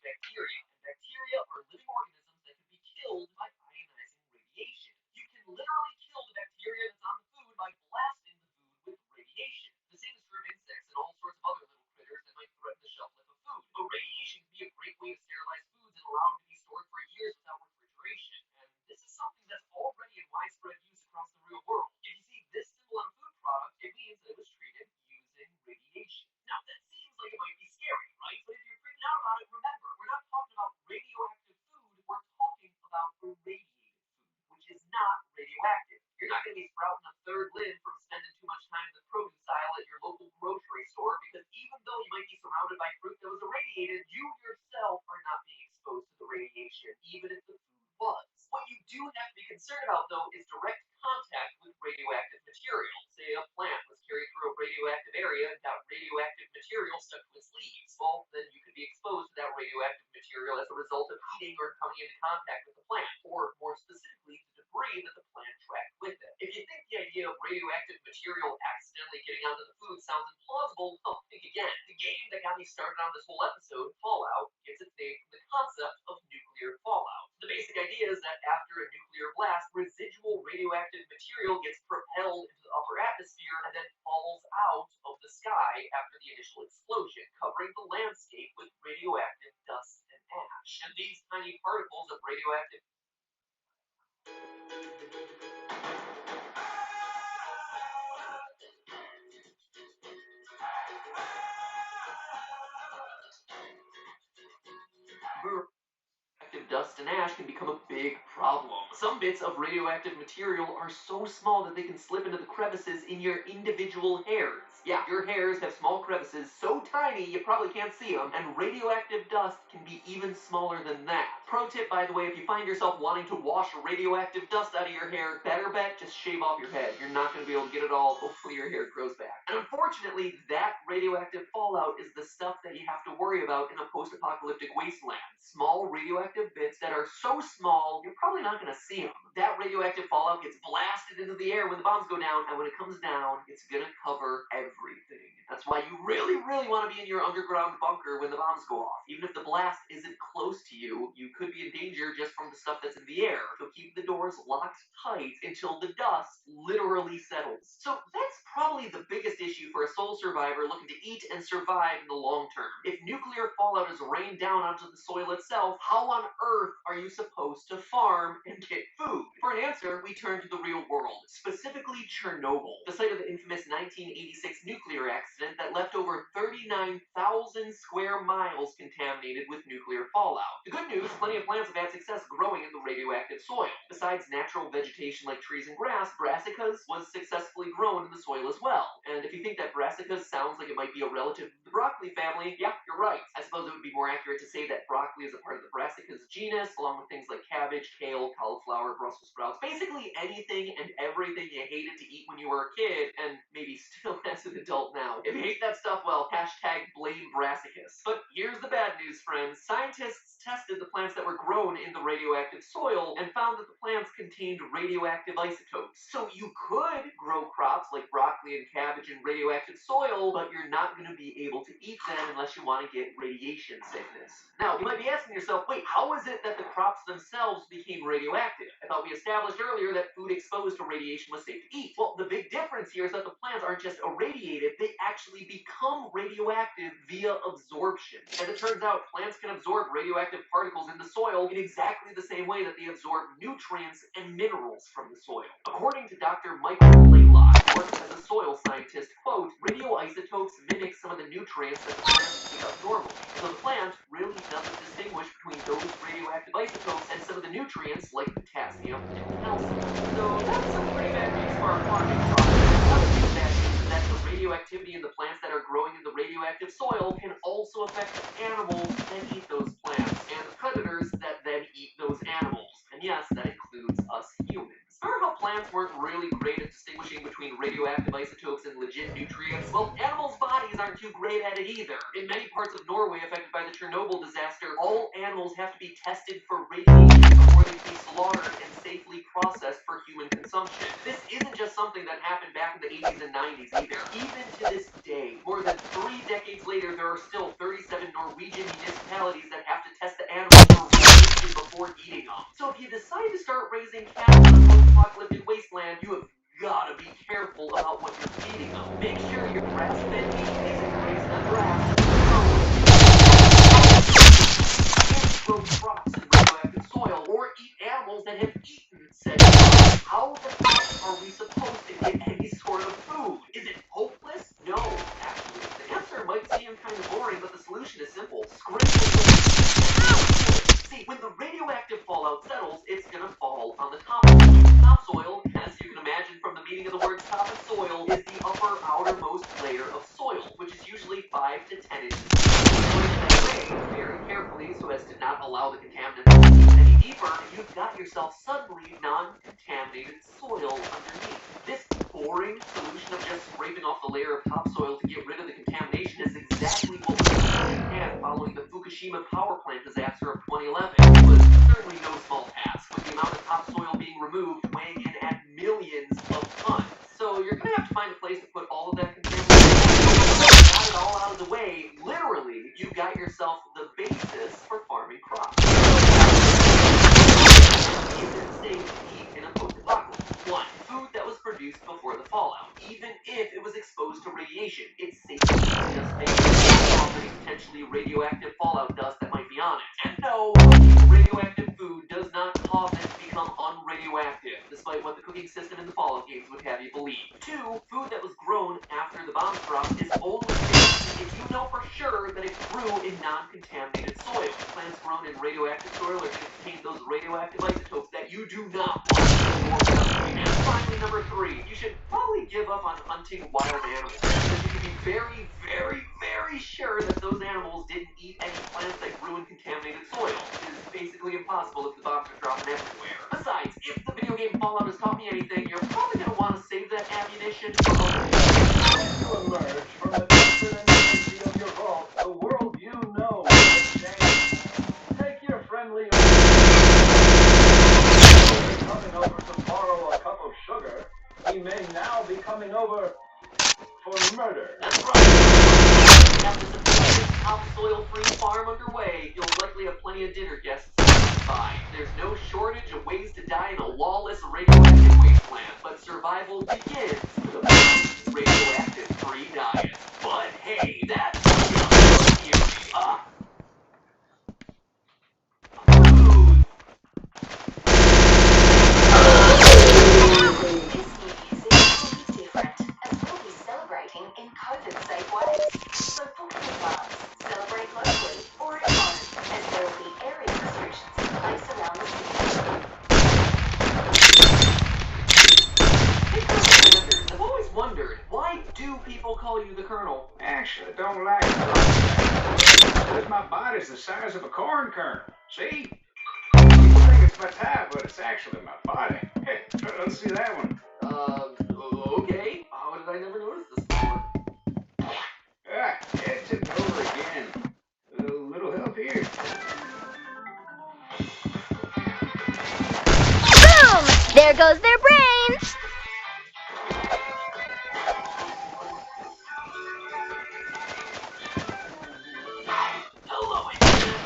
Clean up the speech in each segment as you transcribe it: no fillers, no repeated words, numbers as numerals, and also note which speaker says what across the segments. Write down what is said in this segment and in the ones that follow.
Speaker 1: bacteria. And bacteria are living organisms that can be killed by ionizing radiation. You can literally kill the bacteria that's on the food by blasting the food with radiation. The same is true of insects and all sorts of other little critters that might threaten the shelf life of food. But radiation can be a great way to sterilize foods and allow them to be stored for years without refrigeration. And this is something that's already in widespread use across the real world. If you see this symbol on a food product, it means that it was treated using radiation. Now, that seems like it might be scary, right? But if you're freaking out about it, remember, we're not talking about radioactive food, we're talking about irradiated food, which is not radioactive. You're not going to be sprouting a third limb from spending too much time in the produce aisle at your local grocery store, because even though you might be surrounded by fruit that was irradiated, you yourself are not being exposed to the radiation, even if the food was. What you do have to be concerned about, though, is direct contact with radioactive material. Say a plant was carried through a radioactive area and got radioactive material stuck to its leaves. Well, then you could be exposed to that radioactive material as a result of eating or coming into contact with the plant, or more specifically, the debris that the plant tracked with it. If you think the idea of radioactive material accidentally getting onto the food sounds implausible, well, think again. The game that got me started on this whole episode, Fallout, gets its name from the concept of nuclear fallout. The basic idea is that after a nuclear blast, residual radioactive material gets propelled into the upper atmosphere and then falls out of the sky after the initial explosion, covering the landscape with radioactive dust and ash. And these tiny particles of radioactive dust and ash can become a big problem. Some bits of radioactive material are so small that they can slip into the crevices in your individual hairs. Yeah, your hairs have small crevices so tiny you probably can't see them, and radioactive dust can be even smaller than that. Pro tip, by the way, if you find yourself wanting to wash radioactive dust out of your hair, better bet just shave off your head. You're not going to be able to get it all. Hopefully your hair grows back. And unfortunately, that radioactive fallout is the stuff that you have to worry about in a post-apocalyptic wasteland. Small radioactive bits that are so small, you're probably not going to see them. That radioactive fallout gets blasted into the air when the bombs go down, and when it comes down, it's going to cover everything. That's why you really, really want to be in your underground bunker when the bombs go off. Even if the blast isn't close to you, you could be in danger just from the stuff that's in the air. So keep the doors locked tight until the dust literally settles. So that's probably the biggest issue for a sole survivor looking to eat and survive in the long term. If nuclear fallout is rained down onto the soil itself, how on earth are you supposed to farm and get food? For an answer, we turn to the real world, specifically Chernobyl, the site of the infamous 1986 nuclear accident that left over 39,000 square miles contaminated with nuclear fallout. The good news, plenty of plants have had success growing in the radioactive soil. Besides natural vegetation like trees and grass, brassicas was successfully grown in the soil as well. And if you think that brassicas sounds like it might be a relative of the broccoli family, yeah, you're right. I suppose it would be more accurate to say that broccoli is a part of the brassicas genus, along with things like cabbage, kale, cauliflower, Brussels sprouts, basically anything and everything you hated to eat when you were a kid, and maybe still as an adult now. If you hate that stuff, well, hashtag blame brassicas. But here's the bad news, friends. Scientists tested the plants that were grown in the radioactive soil and found that the plants contained radioactive isotopes. So you could grow crops like broccoli and cabbage in radioactive soil, but you're not going to be able to eat them unless you want to get radiation sickness. Now, you might be asking yourself, wait, how is it that the crops themselves became radioactive? I thought we established earlier that food exposed to radiation was safe to eat. Well, the big difference here is that the plants aren't just irradiated, they actually become radioactive via absorption. As it turns out, plants can absorb radioactive particles in the soil in exactly the same way that they absorb nutrients and minerals from the soil. According to Dr. Michael Blaylock, who works as a soil scientist, quote, radioisotopes mimic some of the nutrients that plants pick up normally. So the plant really doesn't distinguish between those radioactive isotopes and some of the nutrients like potassium and calcium. So that's some pretty bad news for our farming process. Another big bad news is that the radioactivity in the plants that are growing in the radioactive soil can also affect animals that eat those plants and predators that then eat those animals. And yes, that includes us humans. Remember how plants weren't really great at distinguishing between radioactive isotopes and legit nutrients? Well, animals' bodies aren't too great at it either. In many parts of Norway affected by the Chernobyl disaster, all animals have to be tested for radiation before they can be slaughtered and safely processed for human consumption. This isn't just something that happened back in the 80s and 90s either. Even to this day, more than 3 decades later, there are still 37 Norwegian municipalities that have to before eating them. So if you decide to start raising cattle in a post-apocalyptic wasteland, you have gotta be careful about what you're feeding them. Make sure your grass-fed meat isn't raised on grass. Grow crops in radioactive soil or eat animals that have eaten said crops. How the heck are we supposed to get any sort of food? Is it hopeless? No, actually. The answer might seem kind of boring, but the solution is simple. Scrape away. See, when the radioactive fallout settles, it's gonna fall on the topsoil. Topsoil, as you can imagine from the meaning of the words top and soil, is the upper outermost layer of soil, which is usually 5 to 10 inches very carefully so as to not allow the contaminants to seep any deeper, and you've got yourself suddenly non-contaminated soil underneath. This boring solution of just scraping off the layer of topsoil to get rid of the contamination is exactly what was done in Japan following the Fukushima power plant disaster of 2011. It was certainly no small task, with the amount of topsoil being removed weighing in at millions of tons. So you're going to have to find a place to put all of that contamination. Got it all out of the way, literally, you've got yourself the basis for farming crops. Is it safe to eat in a post-apocalypse? 1. Food that was produced before the fallout. Even if it was exposed to radiation, it's safe to eat just based on the potentially radioactive fallout dust that might be on it. And no, radioactive food does not cause it to become unradioactive, despite what the cooking system in the Fallout games would have you believe. 2. Food that was grown after the bombs dropped is only safe if you know for sure that it grew in non-contaminated soil. Plants grown in radioactive soil are going to contain those radioactive isotopes that you do not want. And finally, number 3, you should probably give up on hunting wild animals, because you can be very, very, very sure that those animals didn't eat any plants that grew in contaminated soil, which is basically impossible if the bombs are dropping everywhere. Besides, if the video game Fallout has taught me anything, you're probably going to want to save that ammunition for other things.
Speaker 2: To emerge from the depths and energy of your vault, the world you know will change. Take your friendly coming over to borrow a cup of sugar. He may now be coming over for murder.
Speaker 1: That's right. After the biggest topsoil-free farm underway, you'll likely have plenty of dinner guests to satisfy. There's no shortage of ways to die in a lawless radioactive wasteland, but survival begins with a balanced radioactive-free diet. But hey, that's just a theory. Food.
Speaker 3: This New Year's Eve will be different, as we'll be celebrating in COVID-safe ways. So book in advance, celebrate locally or at home, as there will be area restrictions in place around the city.
Speaker 1: I've always wondered, why do people call you the Colonel?
Speaker 2: Actually, don't like it. Because my body's the size of a corn kernel. See? People think it's my type, but it's actually my body. Hey, let's see that one.
Speaker 1: Okay. How did I never notice this before?
Speaker 2: It tipped over again. A little help here.
Speaker 4: Boom! There goes their brains!
Speaker 1: Hello, Internet.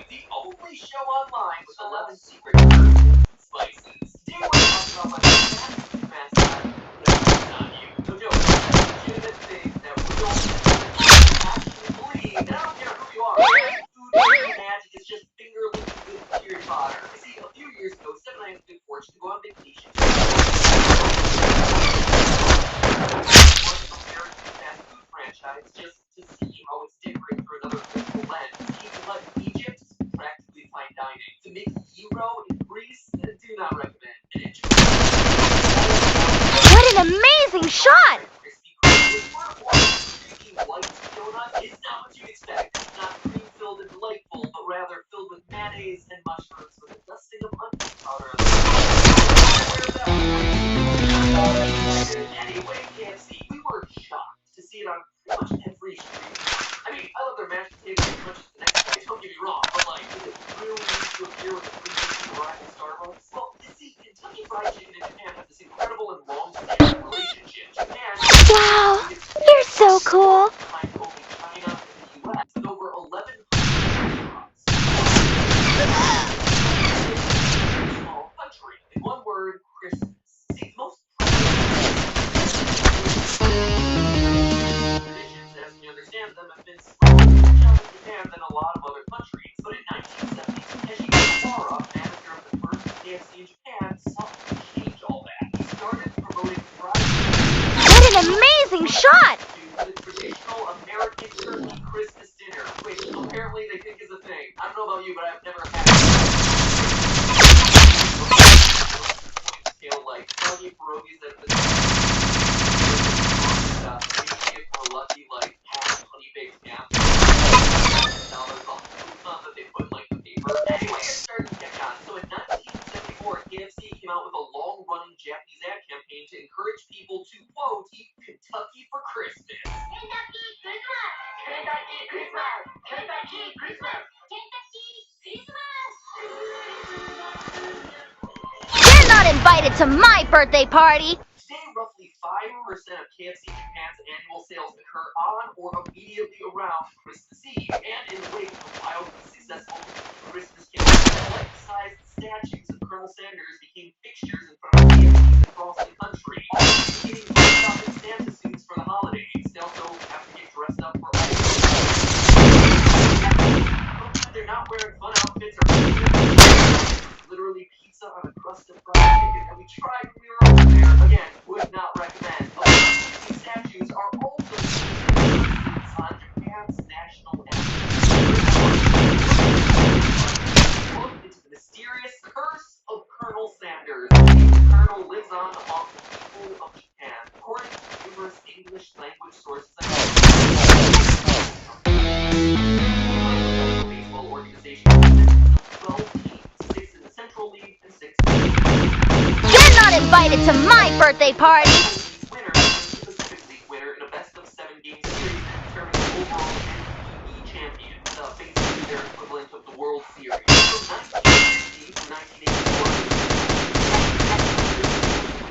Speaker 1: The only show online with 11 secret herbs and spices. Do you want to talk about my mascot? That's not you. No joke. Legitimate things that real actually believe. And I don't care who you are. Food magic is just finger-licking good period fodder. You see, a few years ago, Steph and I had the good fortune to go on vacation to American fast food franchise just to see how it's different through another critical lens. Even like Egypt, practically fine dining. To make gyro in Greece, do not recommend. And enjoy.
Speaker 4: What an amazing shot!
Speaker 1: Crispy creamy white donut is not what you'd expect. It's not cream-filled and delightful, but rather filled with mayonnaise and mushrooms with a dusting of onion powder on the Anyway, KFC, we were shocked to see it on pretty much every street. I mean, I love their mashed potatoes as much as the next guy, don't get me wrong, but like, does it really need to appear with a free variety of Starbucks? Well, you see, Kentucky Fried Chicken and Japan have this incredible and long-standing relationship. Japan...
Speaker 4: Wow, you're so cool!
Speaker 1: ...behind only China and the U.S. with over 1,100 restaurants. understands them, have been slower to catch on in Japan than a lot of other countries. But in 1970, Takeshi Kawahara, manager of the first KFC in Japan, sought to change all that. He started promoting fried
Speaker 4: What an amazing shot!
Speaker 1: to the traditional American turkey Christmas dinner, which apparently they think is a thing. I don't know about you, but I've never had like soggy pierogies that have been if we're lucky, like half honey baked ham. $1 off that they put in like the paper. Anyway, it started to catch on. So in 1974, KFC came out with a long-running Japanese ad campaign to encourage people to, quote, eat Kentucky for Christmas.
Speaker 3: Kentucky Christmas! Kentucky Christmas! Kentucky Christmas! Kentucky Christmas!
Speaker 4: You're not invited to my birthday party!
Speaker 1: Today, roughly 5% of KFC Japan's annual sales occur on or immediately around Christmas Eve, and in the wake of the wildly successful Christmas campaign, life-sized statues of Colonel Sanders became fixtures in front of KFCs across the country, all indicating dressed up in Santa suits for the holidays. They also have to get dressed up for they're not wearing fun outfits or literally pizza on a crust of fried chicken that we tried when we were over there. Again, would not recommend. These statues are also on Japan's national anthem. Look into the mysterious curse of Colonel Sanders. The Colonel lives on among the people of Japan, according to numerous English language sources. Baseball organization consists of 12 teams, 6 in the Central League and 6 in the
Speaker 4: You're not invited to my birthday party!
Speaker 1: winner is the Pacific League winner in a best-of-7 game series that determines the overall NPB champion, basically their equivalent of the World Series. From 1960 to 1984,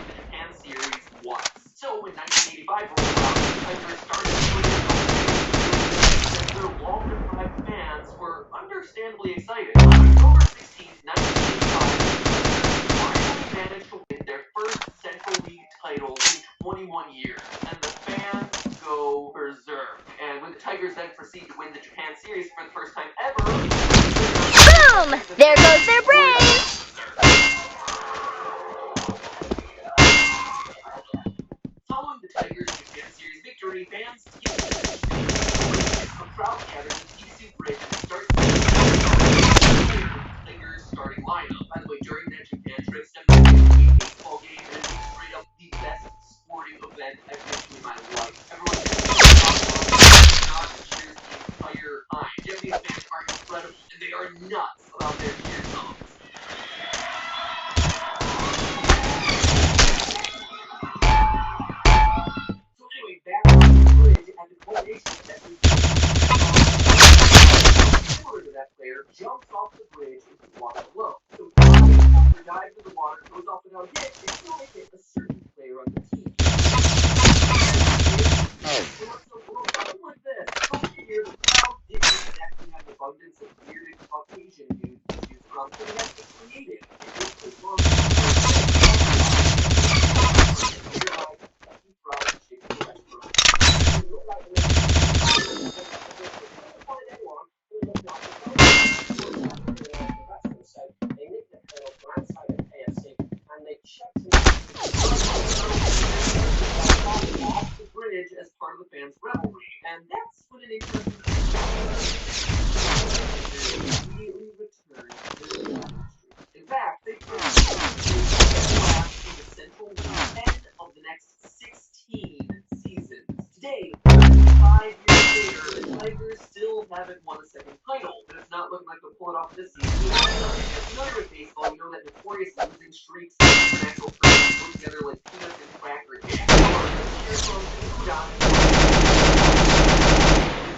Speaker 1: the Japan Series once. So when 1985 rolled around, the Tigers started to win their long-deprived fans were understandably excited. On October 16, 1985, finally managed to win their first Central League title in 21 years, and the fans go berserk. And when the Tigers then proceed to win the Japan Series for the first time ever,
Speaker 4: Boom! There goes their brains!
Speaker 1: Following the Tigers' Japan Series victory, fans from crowd gathered at Gisu Bridge and start Tigers starting lineup. By the way, during that Japan trip, stepped into a baseball game and it was straight up the best sporting event I've been to in my life. Everyone cheers the entire time. Japanese fans are incredible and they are nuts about their cheer songs. So anyway, back on the bridge at the culmination of that to that player jumps off the bridge into the water below. So after dives in the water, goes off without hit, it can only hit a certain player on the team. So we'll something like this. Over here, the crowd didn't exactly have an abundance of bearded Caucasian dudes to choose from, so they had to be creative. Off the bridge as part of the fans' revelry, and that's when an interesting immediately returned to their street. In fact, they put in the Central League 10 of the next 16 seasons. Today, 35 years later, the Tigers still haven't won a second title, but it's not looking like they'll pull it off this season. If you're familiar with baseball, you know that notorious losing streaks in international tournaments go together like peanuts and cracker jacks.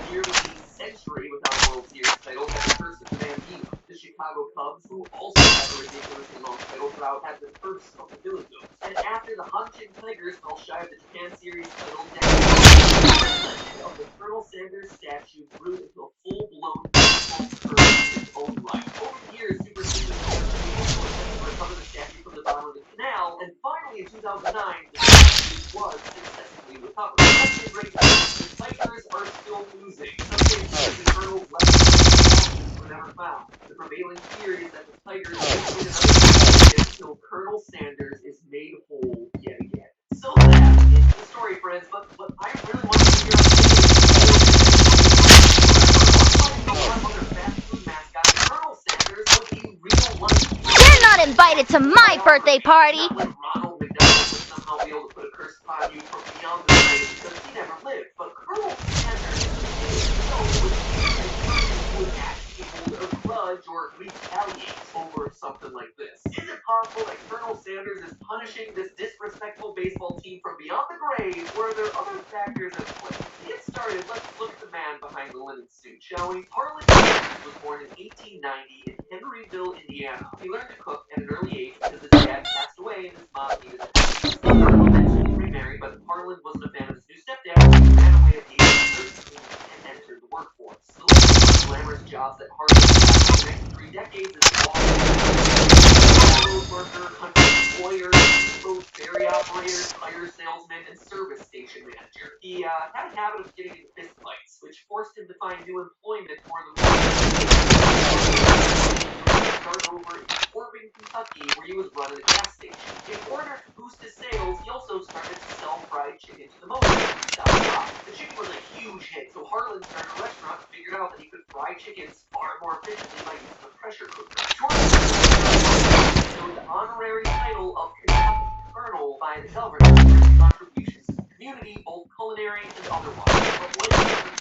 Speaker 1: Nearly a century without a World Series title had the curse of Bambino. The Chicago Cubs, who also have a ridiculously long title drought, had the curse of the Billy Goats. And after the Hanshin Tigers fell shy of the Japan Series title, the legend of the Colonel Sanders statue grew into a full-blown baseball curse in its own right. Over the years, superstitions recovered the statue from the bottom of the canal, and finally in 2009, the statue was successfully recovered. That's a great news. The Tigers are still aren't found. The prevailing theory is that the Tigers will win another until Colonel Sanders is made whole yet again. So that is the story, friends, but what I really want to hear other fast food mascot, Colonel Sanders was a real-life hero.
Speaker 4: You're not invited to my birthday party.
Speaker 1: Not like Ronald McDonald would somehow be able to put a curse upon you from beyond the grave because he never lived. But Colonel Sanders would actually hold a grudge or retaliate over something like this. Is it possible that Colonel Sanders is punishing this disrespectful baseball team from beyond the grave, or are there other factors at play? To get started, let's look at the man behind the linen suit, shall we? Harlan Sanders was born in 1890 in Henryville, Indiana. He learned to cook at an early age because his dad passed away and his mom needed help. His mother eventually remarried, but Harlan wasn't a fan of his new stepdad, so he ran away at the age of 13 and entered the workforce. The least glamorous jobs that Harlan had for 3 decades is railroad worker, country employer, steamboat ferry operator, tire salesman, and service station manager. He had a habit of getting into fistfights, which forced him to find new employment for the start over in Corbin, Kentucky, where he was running a gas station. In order to boost his sales, he also started to sell fried chicken to the motorists who stopped by. The chicken was a huge hit, so Harlan started a restaurant and figured out that he could fry chickens far more efficiently by using a pressure cooker. Shortly, the honorary title of Kentucky Colonel by the government for his contributions to the community, both culinary and otherwise. But what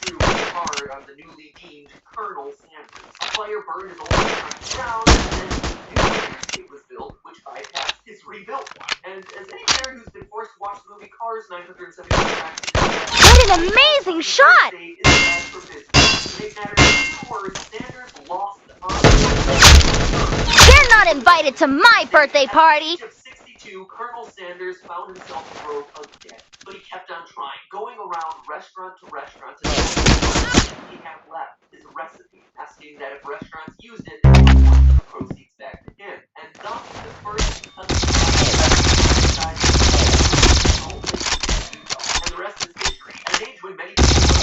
Speaker 1: through his hard on the newly deemed Colonel Sanders. A fire burned his old restaurant to the ground, and then a new interstate was built, which bypassed his rebuilt one. And as any parent who's been forced to watch the movie Cars 975 times,
Speaker 4: What an amazing shot!
Speaker 1: is bad for business. To make matters even worse, Sanders lost the
Speaker 4: You're not invited to my birthday party.
Speaker 1: At the age of 62, Colonel Sanders found himself broke again, but he kept on trying, going around restaurant to restaurant to he had left his recipe, asking that if restaurants used it, they would want the proceeds back to him. And thus, the first and the rest is history. At an age when many people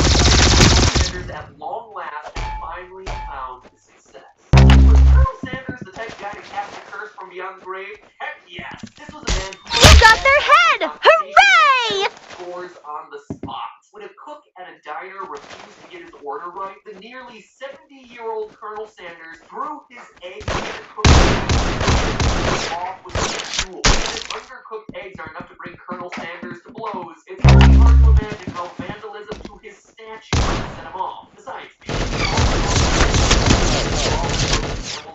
Speaker 1: Sanders at long last finally found his success. Was Colonel Sanders the type of guy to cast a curse from beyond the grave? Heck yes! This was a man who
Speaker 4: got their head! Hooray!
Speaker 1: Scores on the spot. When a cook at a diner refused to get his order right, the nearly 70-year-old Colonel Sanders threw his eggs in the cooking off with a stool. If undercooked eggs are enough to bring Colonel Sanders to blows, it's really hard to imagine how vandalism to his statue set him off. Besides, camel's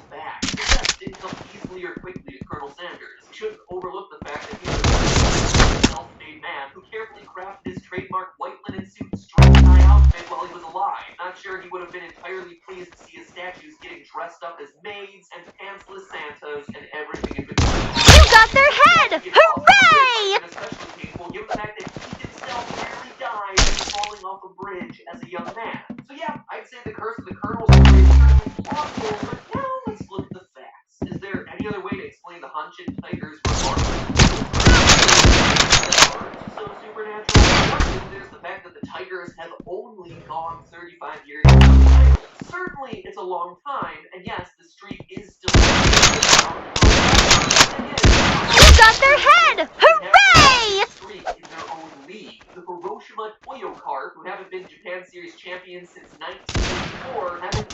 Speaker 1: back. Success didn't come easily or quickly to Colonel Sanders. We shouldn't overlook the fact that he was a self-made man who carefully crafted his trademark white linen suit and straight tie outfit while he was alive. Not sure he would have been entirely pleased to see his statues getting dressed up as maids and pantsless Santas and everything in between.
Speaker 4: You got their head! Hooray!
Speaker 1: Especially painful given the fact that he himself nearly died after falling off a bridge as a young man. So yeah, I'd say the curse of the Colonel's story is certainly plausible, but now let's look at the facts. Is there any other way to explain the Hanshin Tigers' remarkable so supernatural? There's the fact that the Tigers have only gone 35 years without the title. Certainly, it's a long time, and yes, the streak is still
Speaker 4: You got their head! Hooray!
Speaker 1: Streak in their own league. The Hiroshima Toyo Card, who haven't been Japan Series champions since 1984, have a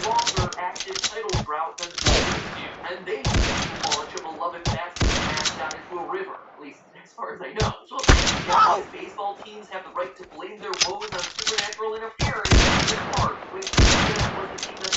Speaker 1: longer active title drought than the Tigers do. And they launch a beloved basket smash down into a river, at least as far as I know. So if Japanese baseball teams have the right to blame their woes on supernatural interference, it's hard. Was the team that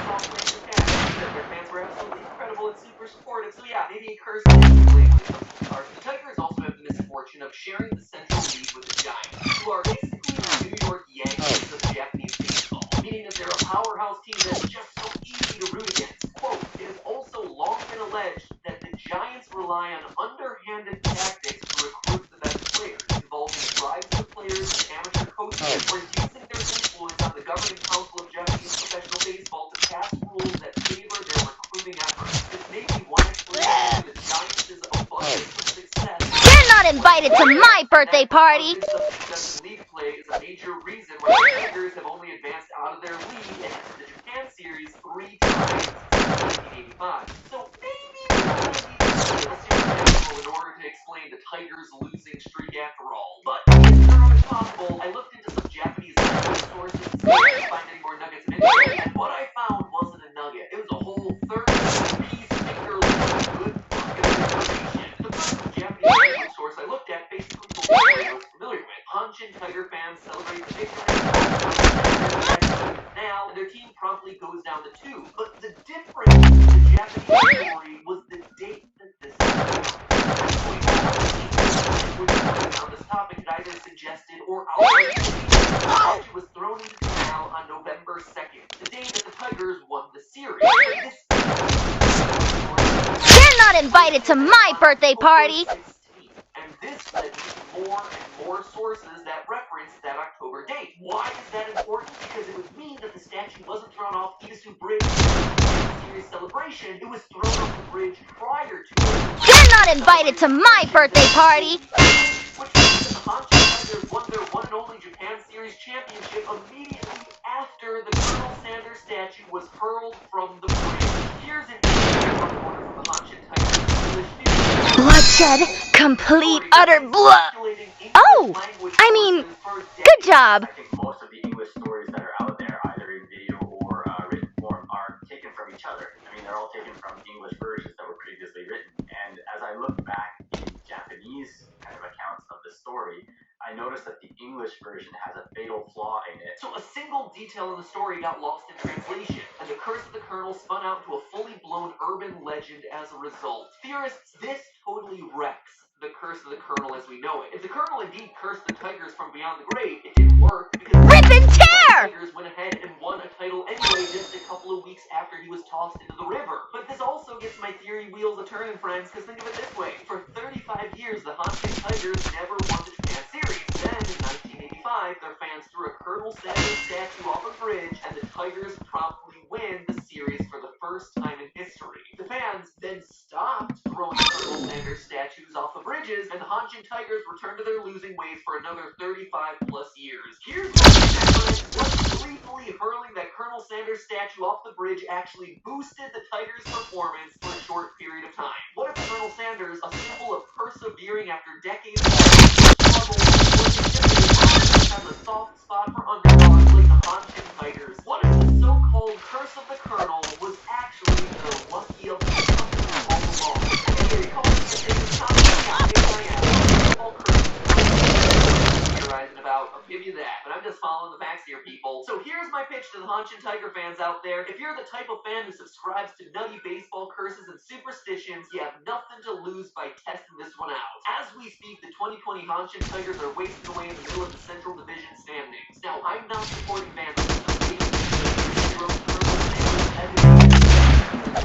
Speaker 1: saw playing Japan, that their fans were absolutely incredible and super supportive. So yeah, maybe a curse is to blame when it comes to the Stars. The Tigers also have the misfortune of sharing the central lead with the Giants, who are basically the New York Yankees of Japanese baseball, meaning that they're a powerhouse team that's just so easy to root against. Quote, it has also long been alleged that the Giants rely on underhanded tactics to recruit the best players, involving bribes to players and amateur coaches, or using their influence on the governing council of Japanese professional baseball to pass rules that favor their recruiting efforts. This may be one explanation for the Giants' abundance of success.
Speaker 4: You're not invited to my birthday party.
Speaker 1: Success in league play is a major reason why the Tigers have only advanced out of their league and entered the Japan Series 3 3 times since 1985. So maybe we don't need to a supernatural in order to explain the Tigers' losing streak after all. But as thorough as possible, I looked into some Japanese language sources to see if I could find any more nuggets of info, and what I found wasn't a nugget. It was a whole 13-piece finger-length good bucket of information. The first Japanese language source I looked at basically told me what I was familiar with. Hanshin Tiger fans celebrate the victory now, and their team promptly goes down the tube. But the difference in the Japanese story was the date that this happened. On this topic had either suggested or outright it was thrown into the canal on November 2nd, the day that the Tigers won the series.
Speaker 4: You're not invited to my birthday party!
Speaker 1: And this led to more and more sources that reference that October date. Why is that important? Because it would mean that the statue wasn't thrown off Iidasu Bridge during the series celebration. It was thrown off the bridge prior to it.
Speaker 4: You're not invited to my birthday party!
Speaker 1: Which means that the Hanshin Tigers won their one and only Japan Series championship immediately after the Colonel Sanders statue was hurled from the bridge. Here's an interesting report from the Hanshin Tigers English news.
Speaker 4: Bloodshed, complete, utter blood. Oh, I mean, good job.
Speaker 5: I think most of the English stories that are out there, either in video or written form, are taken from each other. I mean, they're all taken from English versions that were previously written. And as I look back in Japanese kind of accounts of the story, I noticed that the English version has a fatal flaw in it.
Speaker 1: So a single detail in the story got lost in translation, and the Curse of the Colonel spun out into a fully blown urban legend as a result. Theorists, this totally wrecks the Curse of the Colonel as we know it. If the Colonel indeed cursed the Tigers from beyond the grave, it didn't work because
Speaker 4: Rip and tear!
Speaker 1: the Tigers went ahead and won a title anyway just a couple of weeks after he was tossed into the river. But this also gets my theory wheels a-turning, friends, because think of it this way. For 35 years, the Hanshin Tigers never won the Japan Series. Then, in 1985, their fans threw a Colonel Sanders statue off a bridge, and the Tigers promptly win the series for the first time in history. The fans then stopped throwing Colonel Sanders statues off of bridges, and the Hanshin Tigers returned to their losing ways for another 35 plus years. Here's what gleefully hurling that Colonel Sanders statue off the bridge actually boosted the Tigers' performance for a short period of time. What if Colonel Sanders, a symbol of persevering after decades of struggle, has a soft spot for underdogs like the Hanshin Tigers? What if the so-called Curse of the Colonel was actually the lucky of the all along? Anyway, come on, I'll give you that, but I'm just following the facts here, people. So here's my pitch to the Hanshin Tiger fans out there. If you're the type of fan who subscribes to nutty baseball curses and superstitions, you have nothing to lose by testing this one out. As we speak, the 2020 Hanshin Tigers are wasting away in the middle of the Central Division standings. Now, I'm not supporting fans of the team.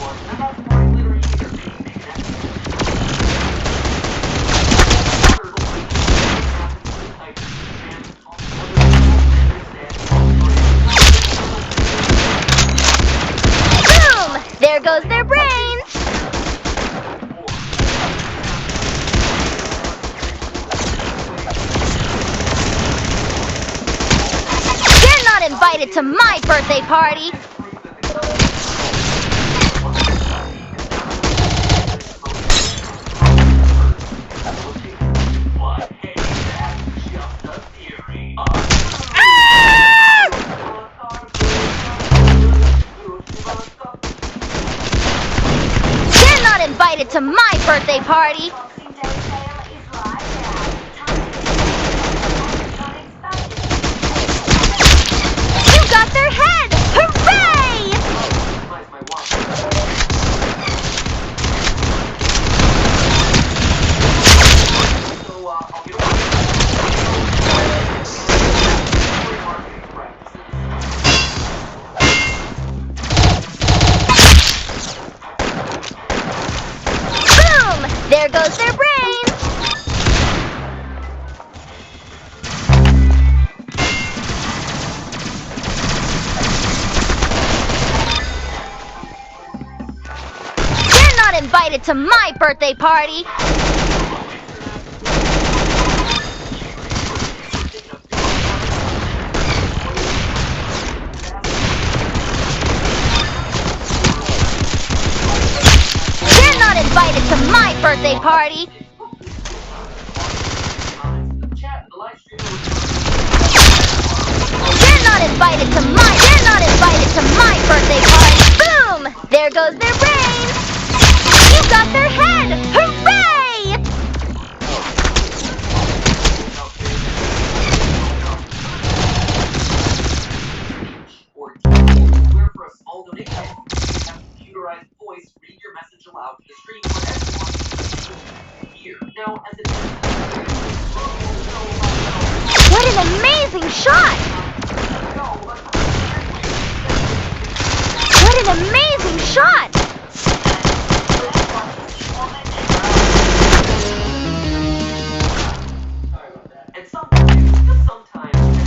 Speaker 1: I'm not supporting littering either. Maybe that's
Speaker 4: There goes their brains! You're not invited to my birthday party! Invited to my birthday party.
Speaker 3: Boxing Day sale is live now.
Speaker 4: You got their head! Hooray! There goes their brains! You're not invited to my birthday party! birthday party! They're not invited to my birthday party! Boom! There goes their brain! You got their head! Hooray!
Speaker 1: Or where for a small donation, you have computerized voice read your message aloud to the screen for everyone to hear. Now, as it
Speaker 4: What an amazing shot! What an amazing shot!
Speaker 1: and sometimes, just sometimes,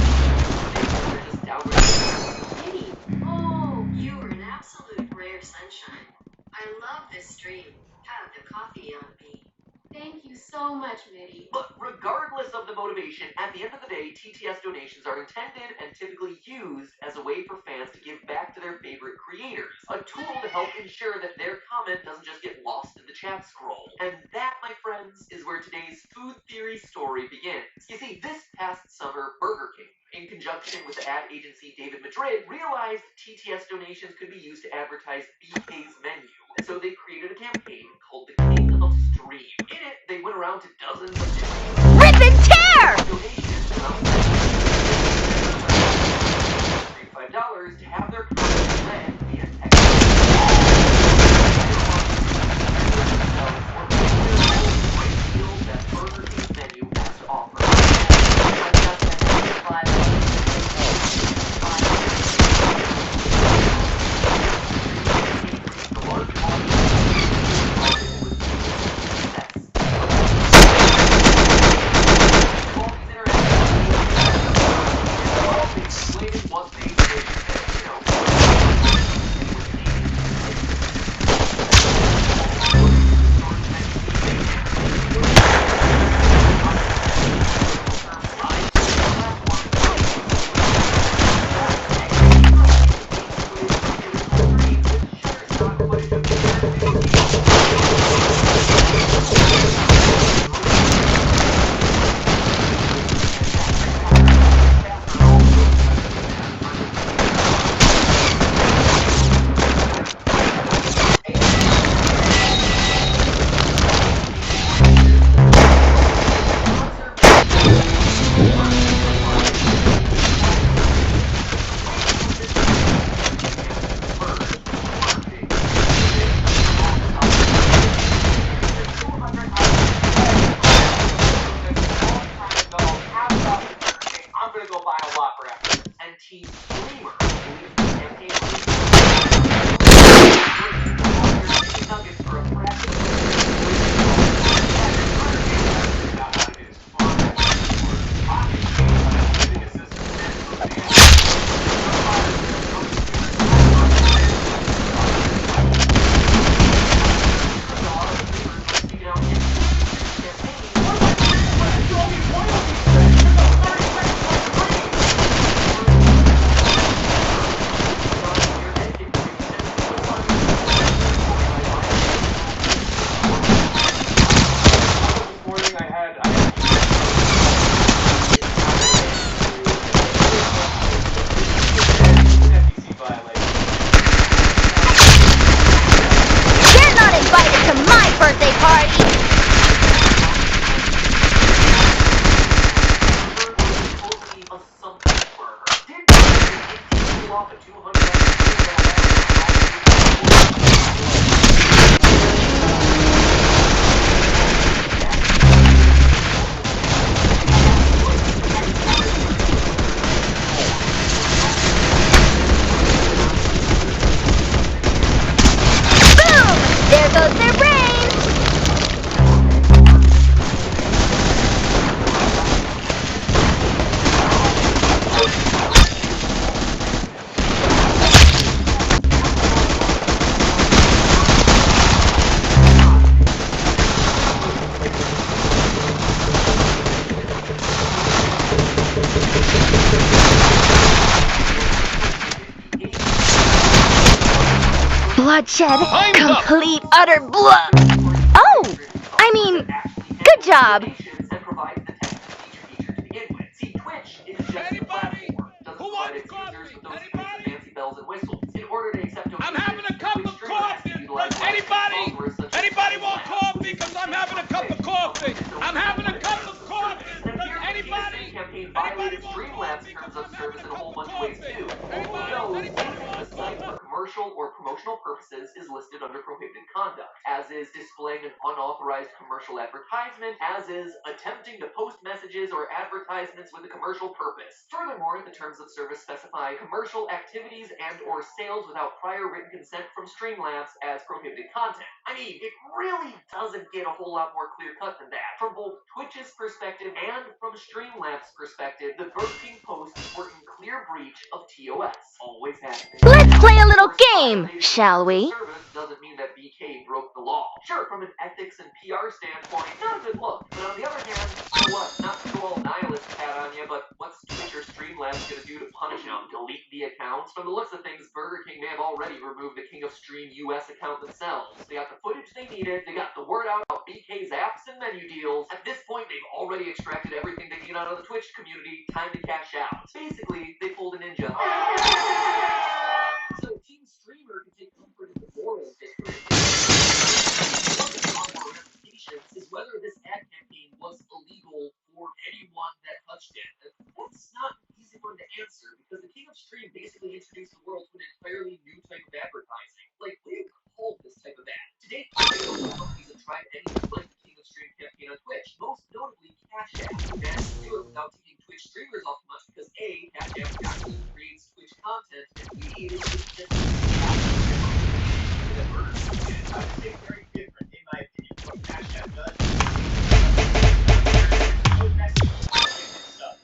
Speaker 1: they're just downright.
Speaker 3: Kitty, oh, you are an absolute ray of sunshine. I love this stream. Have the coffee on me. Thank you so much, Mitty.
Speaker 1: But regardless of the motivation, at the end of the day, TTS donations are intended and typically used as a way for fans to give back to their favorite creators. A tool to help ensure that their comment doesn't just get lost in the chat scroll. And that, my friends, is where today's food theory story begins. You see, this past summer, Burger King, in conjunction with the ad agency David Madrid, realized TTS donations could be used to advertise BK's menu. And so they created a campaign called the King of Stream. In it, they went around to dozens of different
Speaker 4: Rip and tear!
Speaker 1: donations around $5 to have their comments read via text. That Burger King's menu has to offer.
Speaker 4: Bloodshed, complete utter blood. Oh, Good job.
Speaker 1: Donations and provides the text-to-speech feature to begin with. See, Twitch is just a platform. Doesn't provide its users with those kinds of fancy bells and whistles. In order to accept donations,
Speaker 6: I'm having a cup
Speaker 1: Twitch
Speaker 6: of
Speaker 1: streamers
Speaker 6: coffee.
Speaker 1: utilize
Speaker 6: Anybody?
Speaker 1: software such as
Speaker 6: Anybody want
Speaker 1: Streamlabs.
Speaker 6: coffee? Because I'm having a cup of coffee. I'm having a cup of coffee.
Speaker 1: And
Speaker 6: Does
Speaker 1: here,
Speaker 6: anybody?
Speaker 1: the campaign
Speaker 6: Anybody
Speaker 1: violated
Speaker 6: want
Speaker 1: Streamlabs
Speaker 6: coffee?
Speaker 1: terms
Speaker 6: Because
Speaker 1: of
Speaker 6: I'm
Speaker 1: service
Speaker 6: having
Speaker 1: in
Speaker 6: a
Speaker 1: a whole
Speaker 6: cup of
Speaker 1: bunch of ways
Speaker 6: coffee.
Speaker 1: too.
Speaker 6: Anybody?
Speaker 1: Knows
Speaker 6: Anybody
Speaker 1: using
Speaker 6: want
Speaker 1: the site
Speaker 6: coffee?
Speaker 1: for commercial or promotional purposes is listed under prohibited conduct, as is displaying an unauthorized commercial advertisement, as is attempting to post messages or advertisements with a commercial purpose. Furthermore, the terms of service specify commercial activities and or sales without prior written consent from Streamlabs as prohibited content. I mean, it really doesn't get a whole lot more clear-cut than that. From both Twitch's perspective and from Streamlabs' perspective, the Burger King posts were in clear breach of TOS. Always has been.
Speaker 4: Let's play a little game, shall we?
Speaker 1: Service doesn't mean that BK broke the law. Sure, from an ethics and PR standpoint, not a good look. But on the other hand, so what? Not to go all nihilist pat on you, but what's Twitch or Streamlabs gonna do to punish them? Delete the accounts? From the looks of things, Burger King may have already removed the King of Stream US account themselves. They got the footage they needed, they got the word out about BK's apps and menu deals. At this point, they've already extracted everything they can out of the Twitch community. Time to cash out. Basically, they pulled a ninja. So Team Streamer can take comfort in the moral victory. Is whether this ad campaign was illegal for anyone that touched it. That's not an easy one to answer because the King of Stream basically introduced the world to an entirely new type of advertising. Like, what do you call this type of ad? To date, companies have tried anything like the King of Stream campaign on Twitch, most notably Cash App. They managed to do it without taking Twitch streamers off much because A, Cash App actually creates Twitch content, and B, it is just
Speaker 5: I would say very different, in my opinion, from what Cash App does.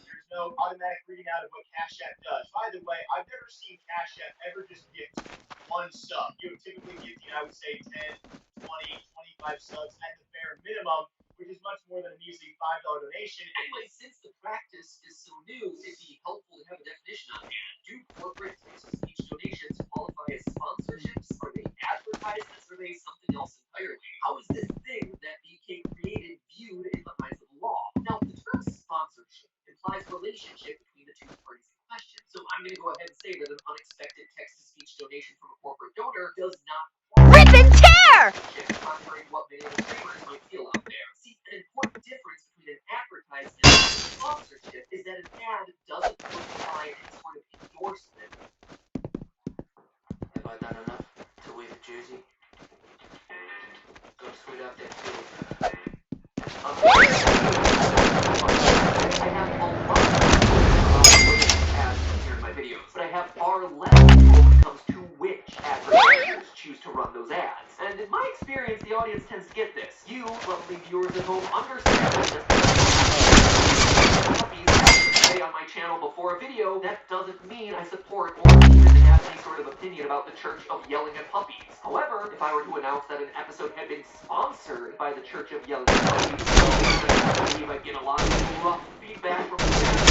Speaker 5: There's no automatic reading out of what Cash App does. By the way, I've never seen Cash App ever just gift one sub. You would typically gift, I would say 10, 20, 25 subs at the bare minimum, which is much more than a measly $5 donation.
Speaker 1: Anyway, since the practice is so new, it'd be helpful to have a definition on hand. Do corporate text-to-speech donations qualify as sponsorships? Are they advertisements? Or are they something else entirely? How is this thing that BK created viewed in the eyes of the law? Now, the term sponsorship implies relationship between the two parties in question. So I'm going to go ahead and say that an unexpected text-to-speech donation from a corporate donor does not
Speaker 4: Rip and tear!
Speaker 1: contrary to what many of the streamers might feel out there. See, an important difference between an advertisement and a sponsorship is that an ad doesn't imply any sort of endorsement. Have I done enough to wave a jersey? Go sweet up that too. I have a lot of ads here in my videos, but I have far less when it comes to which advertisers choose to run those ads. And in my experience, the audience tends to get this. You, lovely viewers at home, understand that just puppies have to say on my channel before a video, that doesn't mean I support or even have any sort of opinion about the Church of Yelling at Puppies. However, if I were to announce that an episode had been sponsored by the Church of Yelling at Puppies, I believe I'd get a lot of rough feedback from the channel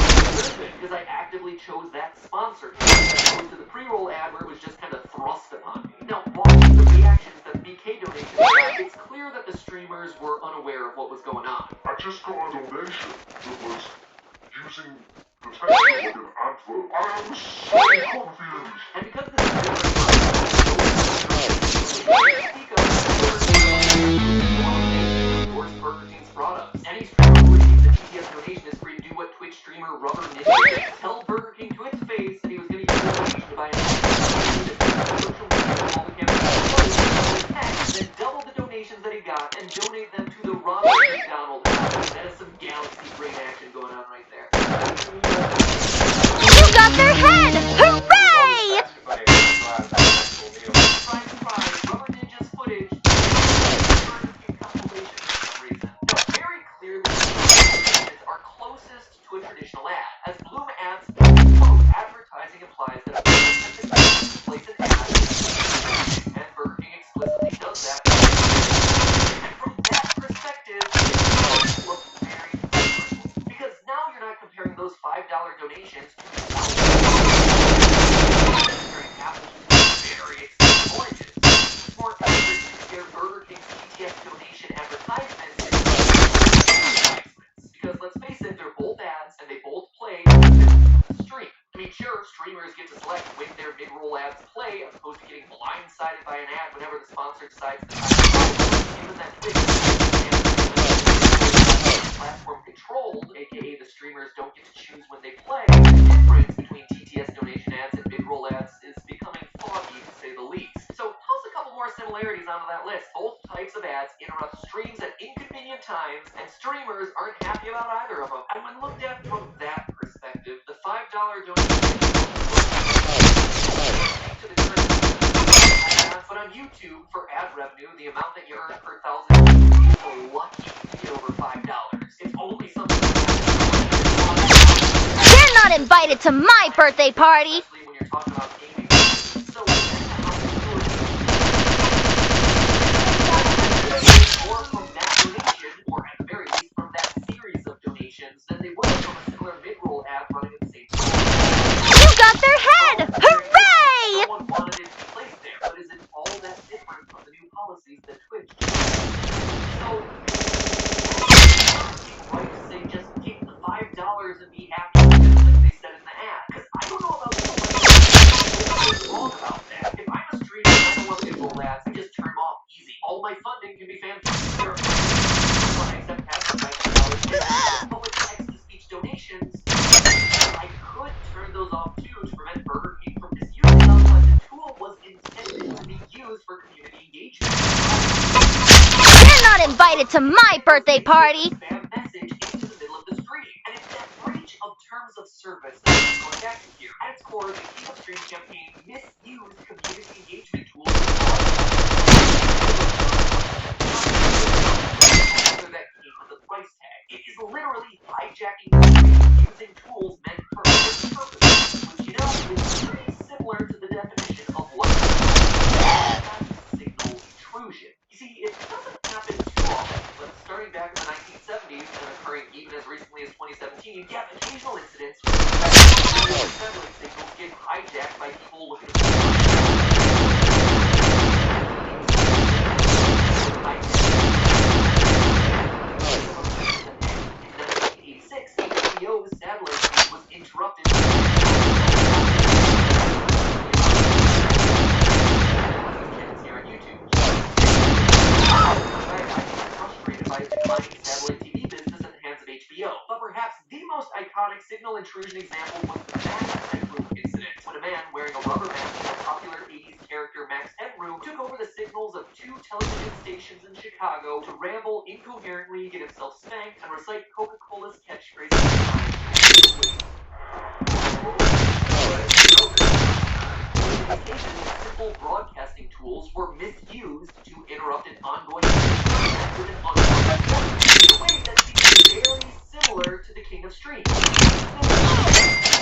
Speaker 1: because I actively chose that sponsorship as opposed to the pre-roll ad where it was just kind of thrust upon me. Now, watching the reactions that BK donations had, it's clear that the streamers were unaware of what was going on.
Speaker 7: I just got a donation that was using the text like an advert. I am so confused.
Speaker 1: And because this endorse Burger King's products. Any streamer who receives a TTS donation is free to do what Twitch streamer Rubber Ninja did. Tell Burger King to its face that he was going to use the donation to buy a social media of all the campaigns, then double the donations that he got and donate them to the Ronald McDonald House. That is some galaxy brain action going on right there.
Speaker 4: You got their head! Hooray!
Speaker 1: Surprise, surprise, Rubber Ninja's footage compilation for some reason. Now, very clearly, these are closest to a traditional ad. As Bloom adds, quote, advertising implies that a person has to place an ad, and Burger King explicitly does that. And from that perspective, it looks very different. Because now you're not comparing those $5 donations to comparing apples to very expensive oranges. It's more accurate to compare Burger King's TTS donation advertisements select when their mid-roll ads play, as opposed to getting blindsided by an ad whenever the sponsor decides to given that Twitch platform controlled, aka the streamers don't get to choose when they play, the difference between TTS donation ads and mid-roll ads is becoming foggy to say the least. So toss a couple more similarities onto that list. Both types of ads interrupt streams at inconvenient times, and streamers aren't happy about either of them. And when looked at from that perspective, the $5 donation to the current ads, but on YouTube, for ad revenue, the amount that you earn per thousand views, you're lucky to get over $5. It's only something
Speaker 4: You're not invited to my birthday party!
Speaker 1: especially when you're talking about gaming. So, or from that donation, or at the very least from that series of donations, than they would from a similar mid-roll ad running at the same time.
Speaker 4: You got their head! Hooray!
Speaker 1: Someone wanted it to be placed there, but is it all that different from the new policies that Twitch so, right to say just take the $5 and be happy with it, like they said in the ad. Because I don't know about someone who's wrong about that. If I'm a streamer and I don't want to get roll ads, I just turn them off easy. All my funding can be fantastic. Except advertising dollars. But with text-to-speech donations, I could turn those off too to prevent Burger King from misusing them, but the tool was intended to be used for community engagement.
Speaker 4: You're not invited to my birthday party!
Speaker 1: Spam message into the middle of the stream, and it's that breach of terms of service that I'm going back to here. At its core, the King of Stream campaign misused community engagement tools that came with a price tag. It is literally hijacking the stream using tools meant for other purposes, which is pretty similar to the definition of what signal intrusion. You see, it doesn't happen too often, but starting back in the 1970s and occurring even as recently as 2017, you have occasional incidents where satellite signals get hijacked by people looking at HBO's satellite feed was interrupted. Here on YouTube. I'm frustrated by the declining satellite TV business at the hands of HBO. But perhaps the most iconic signal intrusion example was the Max Headroom incident, when a man wearing a rubber mask and popular 80s character Max Headroom took over the signals of 2 television stations in Chicago to ramble incoherently, get himself spanked, and recite Coca-Cola's catchphrase. Simple broadcasting tools were misused to interrupt an ongoing with an ongoing in a way that seems very similar to the King of Stream.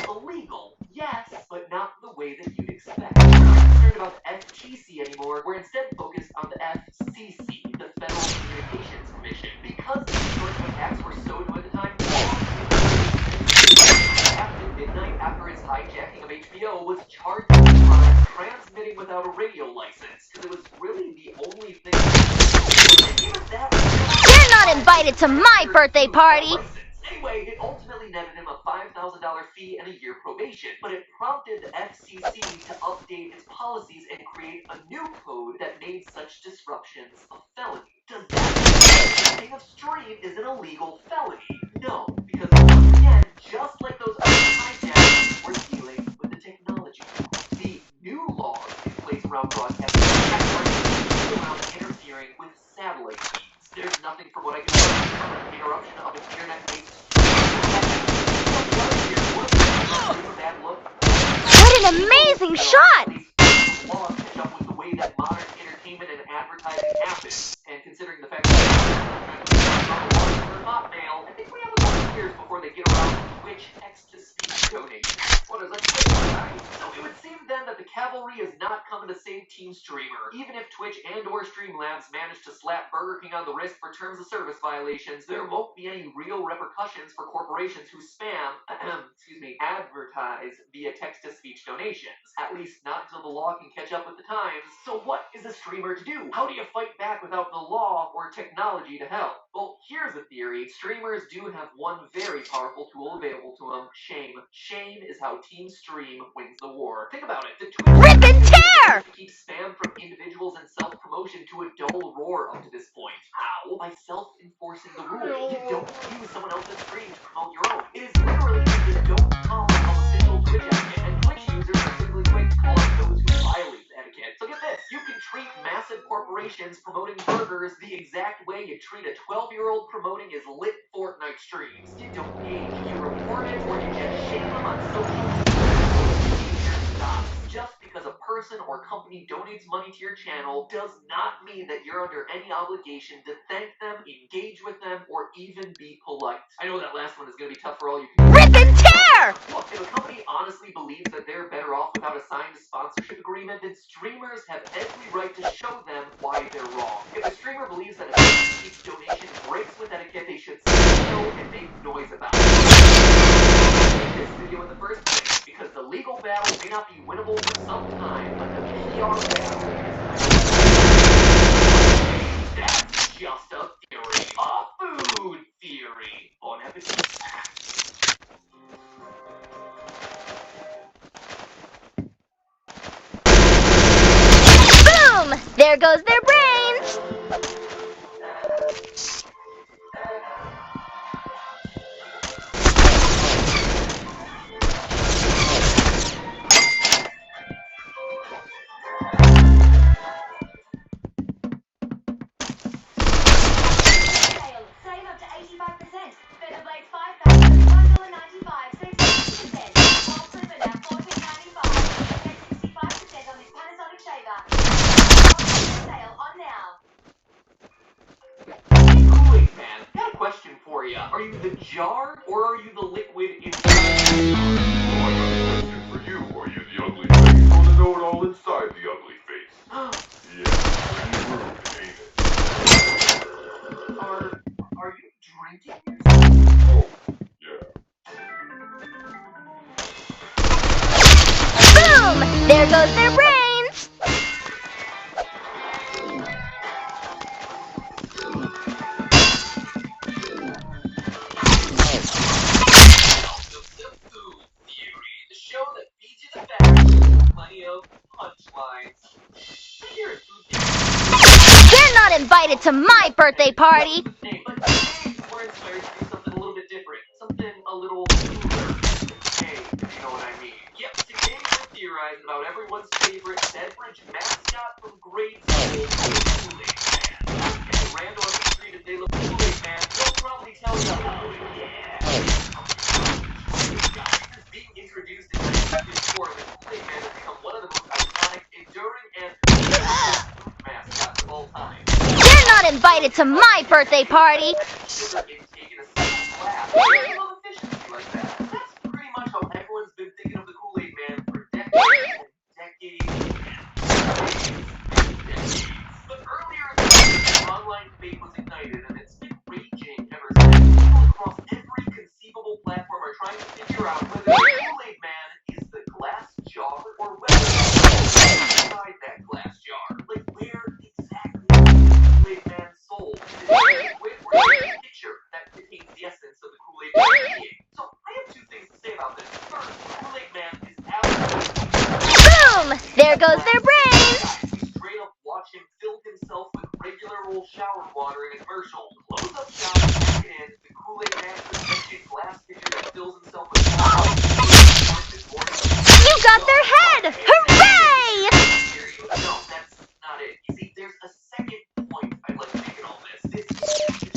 Speaker 1: Illegal, yes, but not the way that you'd expect. We're not concerned about the FTC anymore. We're instead focused on the FCC, the Federal Communications Commission. Because the short-term attacks were so new at the time, after midnight, after his hijacking of HBO, was charged with the crime transmitting without a radio license, because it was really the only thing. And even that,
Speaker 4: You're not invited to my birthday party!
Speaker 1: Anyway, it ultimately netted him a $5,000 fee and a year probation, but it prompted the FCC to update its policies and create a new code that made such disruptions a felony. Does that mean the King of Stream is an illegal felony? No, because once again, just like those other hijackers, we're dealing with the technology. The new laws in place around broadcasting around interfering with satellite feeds. There's nothing from what I can tell from an interruption of an internet-based
Speaker 4: What an amazing shot!
Speaker 1: Laws catch up with the way that modern entertainment and advertising happens, and considering the fact that Hotmail, I think we have a couple of years before they get around to Twitch text-to-speech donations. What is that? So it would seem then that the cavalry is not coming to save Team Streamer. Even if Twitch and or Streamlabs manage to slap Burger King on the wrist for terms of service violations, there won't be any real repercussions for corporations who spam, advertise via text-to-speech donations. At least not until the law can catch up with the times. So what is a streamer to do? How do you fight back without the law or technology to help? Well, here's a theory. Streamers do have one very powerful tool available to them: shame. Shame is how Team Stream wins the war. Think about it. The
Speaker 4: Rip and tear!
Speaker 1: to keep spam from individuals and self-promotion to a dull roar up to this point. How? By self-enforcing the rule. You don't use someone else's stream to promote your own. It is literally the don't call official Twitch etiquette, and Twitch users are typically quick to call out those who violate the etiquette. So get this, you can treat massive corporations promoting burgers the exact way you treat a 12-year-old promoting his lit Fortnite streams. You don't age, you report it, or you just shame them on social media. Stop. Just because a person or company donates money to your channel does not mean that you're under any obligation to thank them, engage with them, or even be polite. I know that last one is going to be tough for all you people.
Speaker 4: Rip and tear!
Speaker 1: Look, if a company honestly believes that they're better off without a signed sponsorship agreement, then streamers have every right to show them why they're wrong. If a streamer believes that a each donation breaks with etiquette, they should say so and make noise about it. I made this video in the first place because the legal battle may not be winnable for some time, but the PR battle is. That's just a theory. A food theory. Bon appetit.
Speaker 4: Boom! There goes their brains!
Speaker 3: Save up to 85%. Feather Blade 5000 $1.95. Save 60%. While Clipper now $14.95. Save 65% on this Panasonic shaver. Sale on now.
Speaker 1: Kool-Aid fan, got a question for you. Are you the jar or are you the liquid inside?
Speaker 7: Oh, I got a question for you. Are you the ugly face or the know-it-all inside the ugly face? Yeah, pretty rude, ain't it?
Speaker 1: Are you drinking yourself?
Speaker 7: Oh, yeah.
Speaker 4: Boom! There goes their brains!
Speaker 1: The food theory, the show that feeds you the facts with plenty of punchlines. Here at Food Theory,
Speaker 4: They're not invited to my birthday party!
Speaker 1: but today we're inspired to do something a little bit different, something a little cooler. Hey, if you know what I mean. Yep, today we're theorizing about everyone's favorite beverage mascot from grade school, Kool-Aid Man. And Randall and Street, if they look Kool-Aid Man, they'll probably tell you, oh yeah. Being introduced in 1954, the Kool-Aid Man has become one of the most iconic, enduring, and mascots of all time.
Speaker 4: They're not invited to my birthday party!
Speaker 1: Sugar intake in a single glass. I love efficiency like that. That's pretty much how everyone's been thinking of the Kool-Aid Man for decades and decades and decades. But earlier in the year, online debate was ignited, and it's been raging ever since. People across every conceivable platform are trying to figure out whether the Kool-Aid Man is the glass jar or whether it's inside that glass jar. Like, where exactly is the Kool-Aid Man sold? Is it a liquid or is it a pitcher that contains the essence of the Kool-Aid Man being? So, I have two things to say about this. First, Kool-Aid Man is absolutely
Speaker 4: Boom! There goes their brains!
Speaker 1: we straight up watch him fill himself with regular old shower water in a commercial. Close up shop, check it in. The Kool-Aid Man protected glass pitcher that fills himself with water.
Speaker 4: You got their head! Hooray!
Speaker 1: No, that's not it. You see, there's a second point I'd like to make in all this. This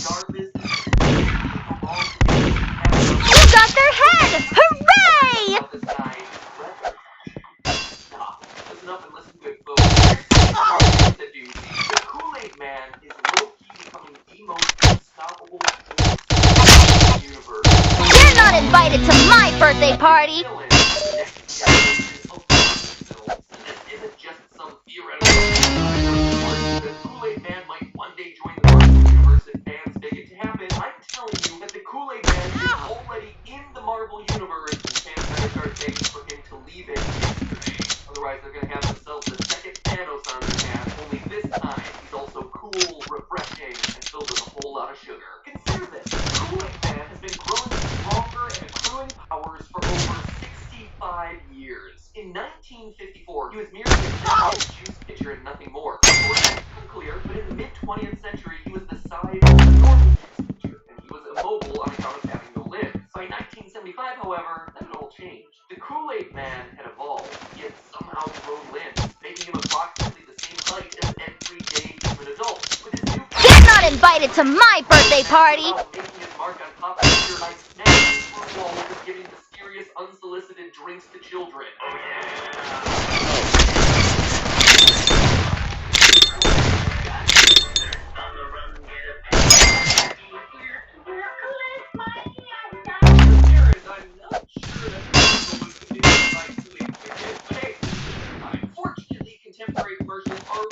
Speaker 1: jar business belongs to me.
Speaker 4: You got their head! Hooray!
Speaker 1: About this guy, stop. Listen up and listen good, folks. The dude, the Kool-Aid Man is low-key becoming the most unstoppable force in the universe.
Speaker 4: They're not invited to my birthday party!
Speaker 1: Villain. Next generation of villains. 1954, he was merely a juice pitcher and nothing more. It's unclear, but in the mid-20th century, he was the size of a normal juice pitcher, and he was immobile on account of having no limbs. By 1975, however, that had all changed. The Kool-Aid Man had evolved. He had somehow grown limbs, making him approximately the same height as everyday human adults. With his new
Speaker 4: You're not invited to my birthday party!
Speaker 1: making his mark on pop culture like snacks, Wall was giving mysterious, unsolicited drinks to children. Unfortunately, contemporary commercials are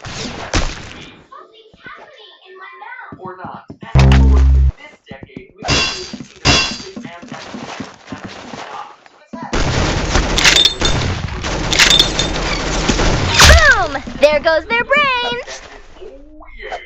Speaker 3: Something's happening in my mouth.
Speaker 1: or not. Fast forward to this decade, we can see the Kool-Aid Man's evolution has stopped.
Speaker 4: Boom! There goes their brains!
Speaker 1: Oh yeah,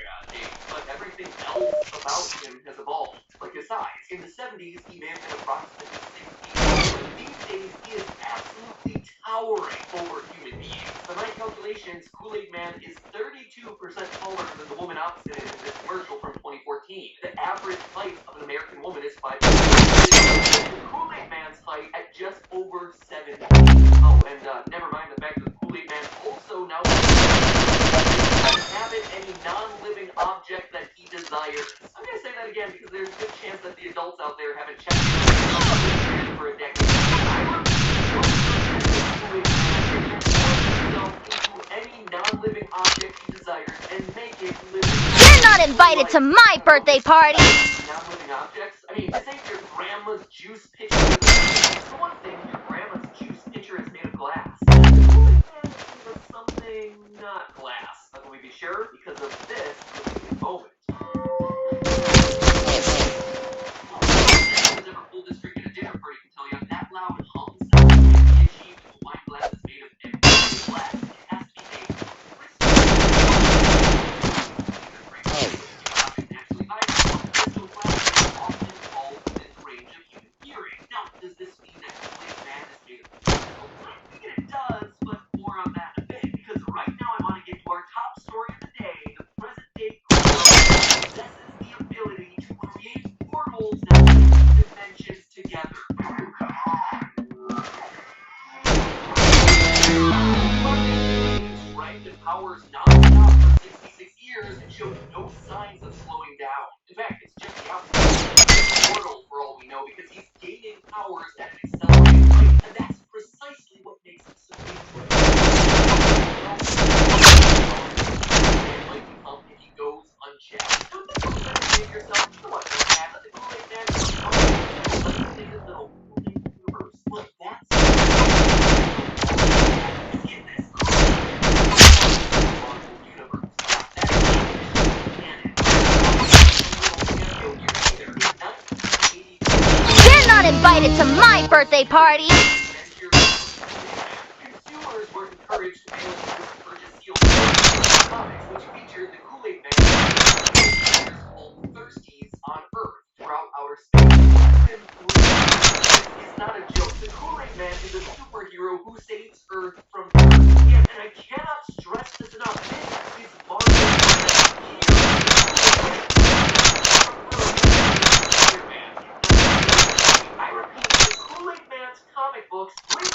Speaker 1: but everything else about him has evolved, like his size. In the 70s, he may have been approximately 6 feet tall, but these days he is absolutely towering over human beings. By my calculations, Kool-Aid Man is 32% taller than the woman opposite him in this commercial from 2014. The average height of an American woman is 5 feet. The Kool-Aid Man's height at just over 7 feet. Oh, and never mind the fact that the Kool-Aid Man also now inhabit any non-living object that he desires. I'm gonna say that again because there's a good chance that the adults out there haven't checked for a decade. Into any non-living object he desires and make it living.
Speaker 4: You're not invited to my birthday party!
Speaker 1: Non-living objects? I mean, this ain't your grandma's juice pitcher. For one thing, your grandma's juice pitcher is made of glass. But something not glass. But can we be sure? Because of this moment. Who's ever pulled this trick at a dinner party can tell you that loud hum sound can be achieved if a wine glass is made of everyday glass. It has to be made of crystal. Naturally vibrant. Crystal glass is often falls within the range of human hearing. Now, does this mean that Kool-Aid Man is made of crystal? I think it does, but more on that in a bit. Because right now I want to get to our top story of the day. The present-day Kool-Aid possesses the ability to create portals that link dimensions together. Right, the power's non-stop for 66 years and shows no signs of slowing down. In fact, it's just the opposite. It's a portal for all we know because he's gaining powers at an accelerated rate, and that's precisely what makes him so dangerous. Might become if he goes unchecked. Don't think to yourself, you know what, the Kool-Aid Man is a isolated little Kool-Aid universe. Well, that's get this. Marvel universe.
Speaker 4: You're not invited to my birthday party!
Speaker 1: Consumers were encouraged to purchase sealed comics, which featured the Kool-Aid Man called Thirsties on Earth throughout outer space. It's not a joke. The Kool-Aid Man is a superhero who saves Earth from thirst. Yeah, and I cannot stress this enough. This is Marvel. I repeat, the Kool-Aid Man's comic books bring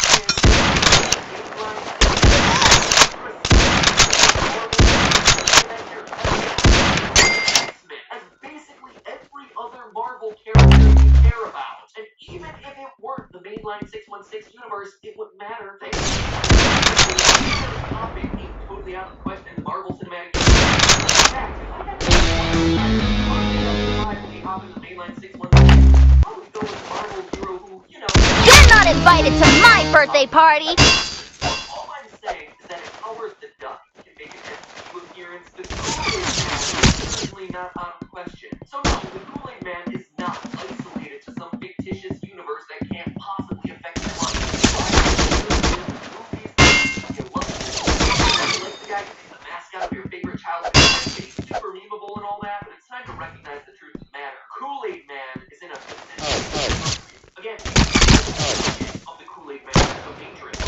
Speaker 1: as basically every other Marvel character you care about. And even if it weren't the mainline 616 universe, it wouldn't matter. Thanks. The topic ain't totally out of the question in the Marvel Cinematic Universe. In fact, if I had to hop in the mainline 616, I would go with the Marvel hero who, you know...
Speaker 4: You're not invited to my birthday party!
Speaker 1: All I'm saying is that if Howard the Duck can make an MCU appearance, the Kool-Aid Man is certainly not out of the question. So no, the Kool-Aid Man is not isolated to some fictitious universe that can't possibly affect his life. You love it. Like the guy who's the mascot of your favorite childhood and he's super memeable and all that, but it's time to recognize the truth of the matter. Kool-Aid Man is in a position again, of the Kool-Aid Man is so dangerous.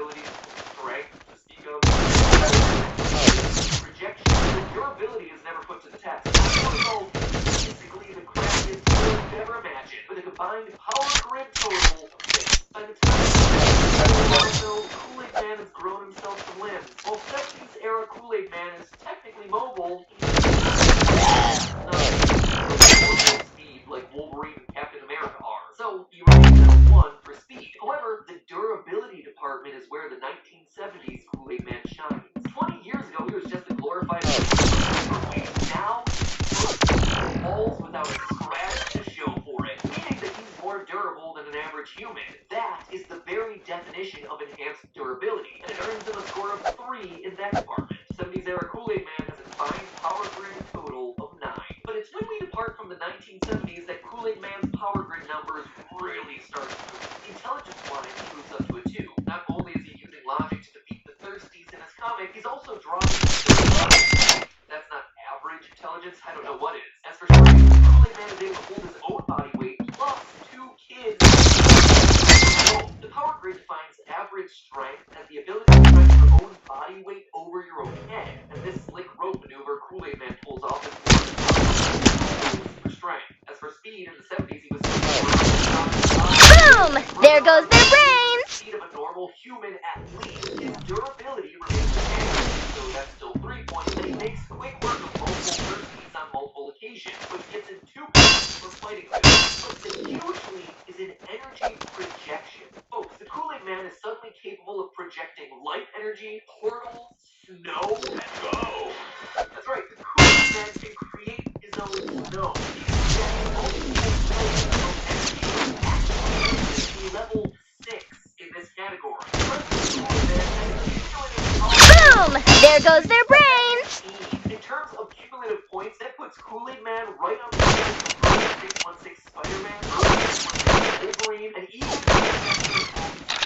Speaker 1: durability, strength to speak of, rejection. The durability is never put to the test. It's basically the crappiest build you've ever imagined, with a combined power grid total of 6. By the time Kool-Aid Man has grown himself some limbs. While 70s era Kool-Aid Man is technically mobile, speed like Wolverine and Captain America are. So he remains at 1 for speed. However, the durability department is where the 1970s Kool-Aid Man shines. 20 years ago, he was just a glorified now he falls without a scratch to show for it, meaning that he's more durable than an average human. That is the very definition of enhanced durability, and it earns him a score of 3 in that department. 70s era Kool-Aid Man has a combined power grid total of 9. But it's when we depart from the 1970s that Kool-Aid Man's power grid numbers really start to move. Intelligence-wise, he moves up to a 2. Not only is he using logic to defeat the Thirsties in his comic, he's also drawing that's not average intelligence, I don't know what is. As for strength, Kool-Aid Man is able to hold his own body weight plus 2 kids. The power grid defines average strength as the ability to stretch your own body weight over your own head. And this slick rope maneuver Kool-Aid Man pulls off is for strength. As for speed, in the 70s he was
Speaker 4: Boom! There goes their brains!
Speaker 1: Speed of a normal human athlete. His durability remains the same, so that's still 3 points. And he makes quick work of multiple Thirsties on multiple occasions, which gets him 2 points for fighting fit. But the huge leap is in energy projection. Folks, the Kool-Aid Man is suddenly capable of projecting light energy, portals, snow, and go. That's right, the Kool-Aid Man can create his own snow. He can project multiple planes of energy, level 6 in this category.
Speaker 4: Boom! There goes their brains!
Speaker 1: In terms of cumulative points, that puts Kool-Aid Man right on the edge of 616 Spider-Man, Wolverine, and even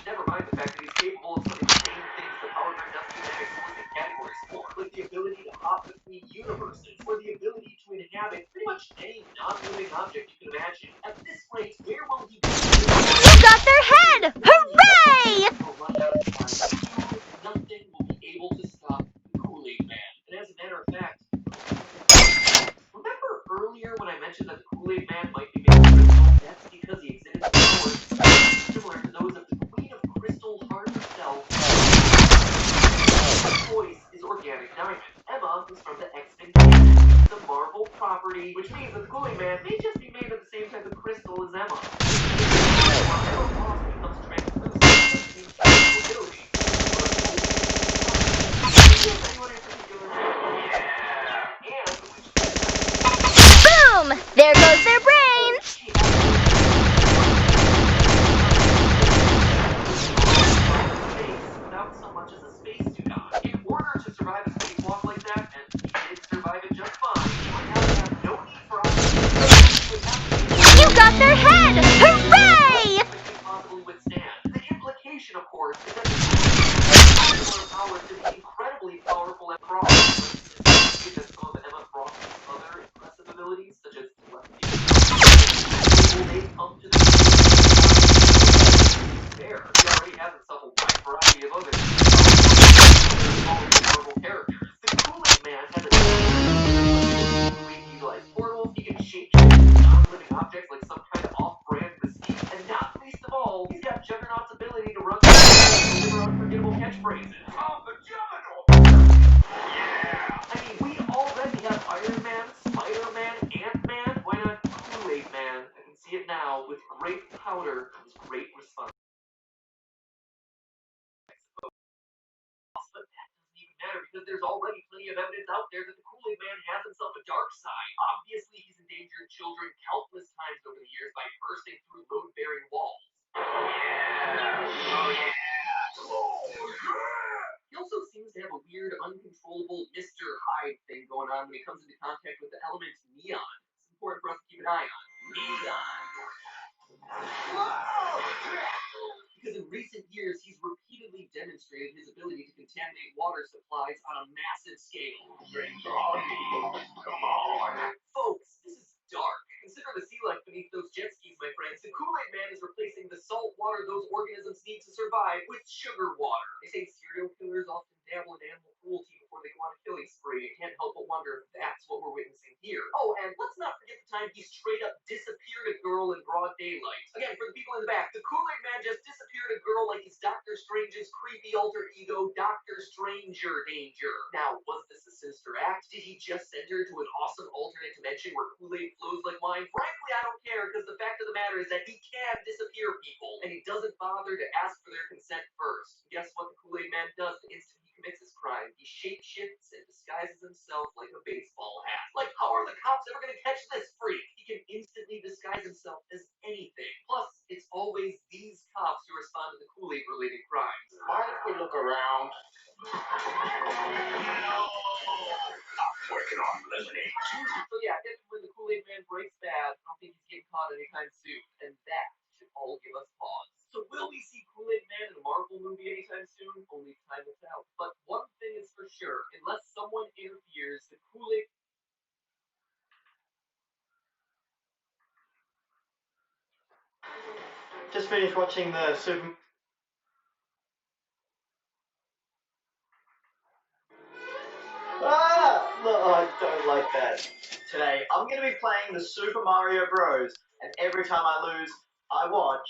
Speaker 1: never mind the fact that he's capable of some of the same things the Power Grid doesn't even have explicit categories for, like the ability to hop between universes, or the ability to inhabit pretty much any non-living object you can imagine. At this rate, where will he be?
Speaker 4: You got their head! Hooray!
Speaker 1: Nothing will be able to stop the Kool-Aid Man. And as a matter of fact, remember earlier when I mentioned that the Kool-Aid Man might be made of crystal? That's because he exhibits powers similar to those of the Queen of Crystal Heart herself. Her voice is Organic Diamond. Emma is from the X-Men canon, which is a Marvel property, which means that the Kool-Aid Man may just be made of the same type of crystal as Emma. Emma Frost becomes translucent, which means ability.
Speaker 4: Boom! There goes their brains!
Speaker 1: Without so much as a spacesuit on. In order to survive a spacewalk like that, and he did survive it just fine, he would have no need for
Speaker 4: You got their head! Hooray!
Speaker 1: possibly withstand. The implication, of course, is that the power to be incredibly powerful and cross. Because some of Emma Frost's other impressive abilities, such as telepathy, they come to the fair. He already has himself a wide variety of other powerful characters. The Kool-Aid Man has a way to utilize portals. He can shape-shift non-living objects like some kind of off-brand Mystique. And not least of all, he's got Juggernaut's ability to run and deliver unforgettable catchphrases.
Speaker 2: I'm the Juggernaut!
Speaker 1: I mean, we already have Iron Man, Spider-Man, Ant-Man. Why not Kool-Aid Man? I can see it now. With great powder comes great response. But that doesn't even matter because there's already plenty of evidence out there that the Kool-Aid Man has himself a dark side. Obviously, he's endangered children countless times over the years by bursting through load-bearing walls. He also seems to have a weird, uncontrollable Mr. Hyde thing going on when he comes into contact with the element neon. It's important for us to keep an eye on. Neon. Because in recent years, he's repeatedly demonstrated his ability to contaminate water supplies on a massive scale.
Speaker 7: Come on.
Speaker 1: Folks, this is dark. Consider the sea life beneath those jet skis my friends, the Kool-Aid Man is replacing the salt water those organisms need to survive with sugar water. They say serial killers often dabble in animal cruelty before they go on a killing spree. I can't help but wonder if that's what we're witnessing here. Oh, and let's not forget the time he straight up disappeared a girl in broad daylight. Again, for the people in the back, the Kool-Aid Man just disappeared a girl like he's Doctor Strange's creepy alter ego, Doctor Stranger Danger. Now, was this a sinister act? Did he just send her to an awesome alternate dimension where Kool-Aid flows like wine? Frankly, I don't care, because the fact of the matter is that he can disappear people, and he doesn't bother to ask for their consent first. Guess what the Kool-Aid Man does the instant he commits his crime? He shapeshifts and disguises himself like a baseball hat. Like, how are the cops ever gonna catch this freak? He can instantly disguise himself as anything. Plus, it's always these cops who respond to the Kool-Aid related crimes.
Speaker 2: Mind if we look around?
Speaker 7: Working on lemonade.
Speaker 1: So yeah, if and when the Kool-Aid Man breaks bad, I don't think he's getting caught anytime soon. And that should all give us pause. So will we see Kool-Aid Man in a Marvel movie anytime soon? Only time will tell. But one thing is for sure, unless someone interferes, the Kool-Aid
Speaker 8: Just finished watching the Super. No, I don't like that. Today, I'm going to be playing the Super Mario Bros. And every time I lose, I watch